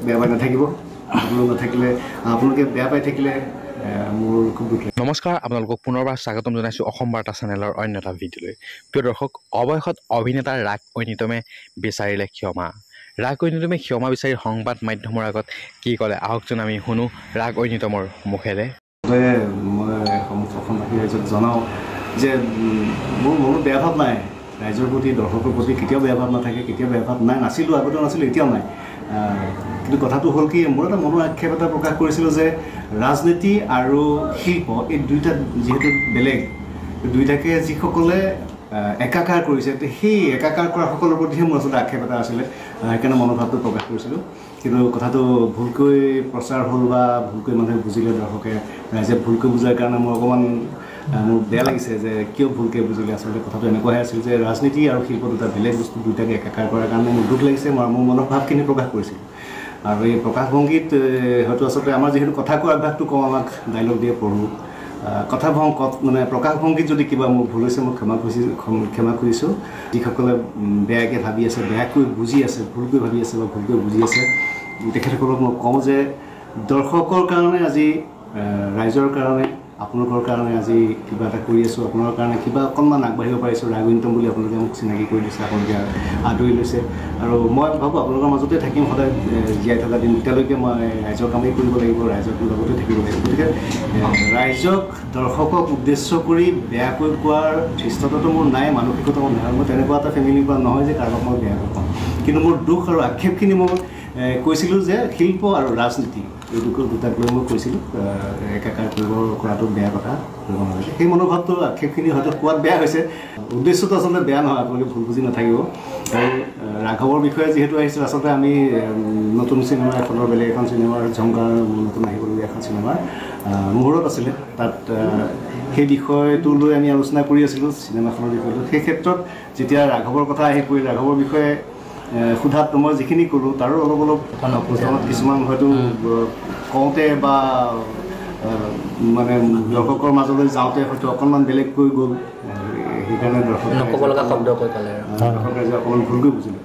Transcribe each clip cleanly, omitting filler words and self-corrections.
বেয়া পাই নাথাকিব আপোনালোক নাথাকিলে আপোনালোকে বেয়া পাই থাকিলে মোৰ খুব দুখ লাগে। নমস্কাৰ, আপোনালোকক পুনৰবাৰ স্বাগতম জনাইছোঁ অসম বাৰ্তা চেনেলৰ অন্য এটা ভিডিঅ'লৈ। প্ৰিয় দৰ্শক, অৱশেষত অভিনেতাৰ ৰাগ ঐনিতমে বিচাৰিলে ক্ষমা। ৰাগ ঐনিতমে ক্ষমা বিচাৰি সংবাদ মাধ্যমৰ আগত কি ক'লে আহকচোন আমি শুনো ৰাগ ঐনিতমৰ মুখেৰে। মই অসমবাসী ৰাইজক জনাওঁ যে মোৰ মনত বেয়া ভাৱ নাই, ৰাইজৰ প্ৰতি দৰ্শকৰ প্ৰতি কেতিয়াও বেয়া ভাৱ নাথাকে, কেতিয়াও বেয়া ভাৱ নাই, নাছিলোঁ আগতেও নাছিলোঁ, এতিয়াও নাই। কিন্তু কথাটো হ'ল কি, মোৰ এটা মনৰ আক্ষেপ এটা প্ৰকাশ কৰিছিলোঁ যে ৰাজনীতি আৰু শিল্প এই দুইটা যিহেতু বেলেগ, দুইটাকে যিসকলে একাকাৰ কৰিছে সেই একাকাৰ কৰা সকলৰ প্ৰতিহে মোৰ আচলতে আক্ষেপ এটা আছিলে, সেইকাৰণে মনোভাৱটো প্ৰকাশ কৰিছিলোঁ। কিন্তু কথাটো ভুলকৈ প্ৰচাৰ হ'ল বা ভুলকৈ মানুহে বুজিলে, দৰ্শকে ৰাইজে ভুলকৈ বুজাৰ কাৰণে মোৰ অকণমান মোৰ বেয়া লাগিছে যে কিয় ভুলকৈ বুজিলে। আচলতে কথাটো এনেকুৱাহে আছিল যে ৰাজনীতি আৰু শিল্প দুটা বেলেগ বস্তু, দুইটাকে একাকাৰ কৰাৰ কাৰণে মোৰ দুখ লাগিছে, মই মোৰ মনৰ ভাৱখিনি প্ৰকাশ কৰিছিলোঁ। আৰু এই প্ৰকাশভংগীত হয়তো আচলতে আমাৰ যিহেতু কথা কোৱাৰ অভ্যাসটো কম, আমাক ডাইলগ দিয়ে পঢ়োঁ, মানে প্ৰকাশভংগীত যদি কিবা মোৰ ভুল হৈছে মই ক্ষমা খুজিছোঁ। যিসকলে বেয়াকৈ ভাবি আছে, বেয়াকৈ বুজি আছে, ভুলকৈ ভাবি আছে বা ভুলকৈ বুজি আছে, তেখেতসকলক মই কওঁ যে দৰ্শকৰ কাৰণে আজি, ৰাইজৰ কাৰণে, আপোনালোকৰ কাৰণে আজি কিবা এটা কৰি আছোঁ, আপোনালোকৰ কাৰণে কিবা অকণমান আগবাঢ়িব পাৰিছোঁ। ৰাগ ঐনিতম বুলি আপোনালোকে মোক চিনাকি কৰি দিছে, আপোনালোকে আদৰি লৈছে, আৰু মই ভাবোঁ আপোনালোকৰ মাজতে থাকিম সদায় জীয়াই থকা দিন তেতিয়ালৈকে। মই ৰাইজৰ কামেই কৰিব লাগিব, ৰাইজৰ লগতে থাকিব লাগিব। গতিকে ৰাইজক, দৰ্শকক উদ্দেশ্য কৰি বেয়াকৈ কোৱাৰ ধৃষ্টতাটো মোৰ নাই, মানসিকতা মোৰ নহয়। মই তেনেকুৱা এটা ফেমিলিৰ পৰা নহয় যে কাৰোবাক মই বেয়াকৈ পাওঁ। কিন্তু মোৰ দুখ আৰু আক্ষেপখিনি মই কৈছিলোঁ যে শিল্প আৰু ৰাজনীতি এই দুটাক লৈ মই কৈছিলোঁ একাকাৰ কৰাটো বেয়া কথা, কৰিব নালাগে। সেই মনোভাৱটো, আক্ষেপখিনি হয়তো কোৱাত বেয়া হৈছে, উদ্দেশ্যটো আচলতে বেয়া নহয়, আপোনালোকে ভুল বুজি নাথাকিব। আৰু ৰাঘৱৰ বিষয়ে যিহেতু আহিছিল, আচলতে আমি নতুন চিনেমা এখনৰ, বেলেগ এখন চিনেমাৰ, ঝংকাৰ নতুন আহিবলগীয়া এখন চিনেমাৰ মুহূৰ্ত আছিলে, তাত সেই বিষয়টো লৈ আমি আলোচনা কৰি আছিলোঁ, চিনেমাখনৰ বিষয়টো। সেই ক্ষেত্ৰত যেতিয়া ৰাঘৱৰ কথা আহি পৰিল, ৰাঘৱৰ বিষয়ে সোধাত মই যিখিনি ক'লোঁ তাৰো অলপ কিছুমান হয়তো কওঁতে বা মানে দৰ্শকৰ মাজলৈ যাওঁতে হয়তো অকণমান বেলেগকৈ গ'ল, সেইকাৰণে দৰ্শকে অকণমান ভুলকৈ বুজিলে।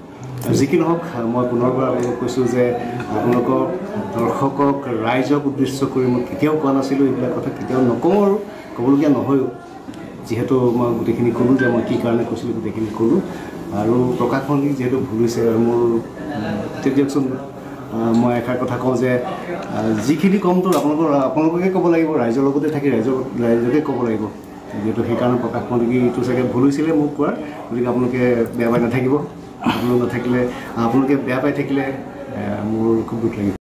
যি কি নহওক, মই পুনৰবাৰ কৈছোঁ যে আপোনালোকক, দৰ্শকক, ৰাইজক উদ্দেশ্য কৰি মই কেতিয়াও কোৱা নাছিলোঁ, এইবিলাক কথা কেতিয়াও নকওঁ আৰু ক'বলগীয়া নহয়ও। যিহেতু মই গোটেইখিনি ক'লোঁ যে মই কি কাৰণে কৈছিলোঁ, গোটেইখিনি ক'লোঁ। আৰু প্ৰকাশভংগী যিহেতু ভুল হৈছে, আৰু মোৰ দিয়কচোন, মই এষাৰ কথা কওঁ যে যিখিনি কমতো আপোনালোককে ক'ব লাগিব, ৰাইজৰ লগতে থাকি ৰাইজকে ক'ব লাগিব। যিহেতু সেইকাৰণে প্ৰকাশভংগীটো চাগে ভুল হৈছিলে মোক কোৱাৰ, গতিকে আপোনালোকে বেয়া পাই নাথাকিব। আপোনালোকে বেয়া পাই থাকিলে মোৰ খুব দুখ লাগিব।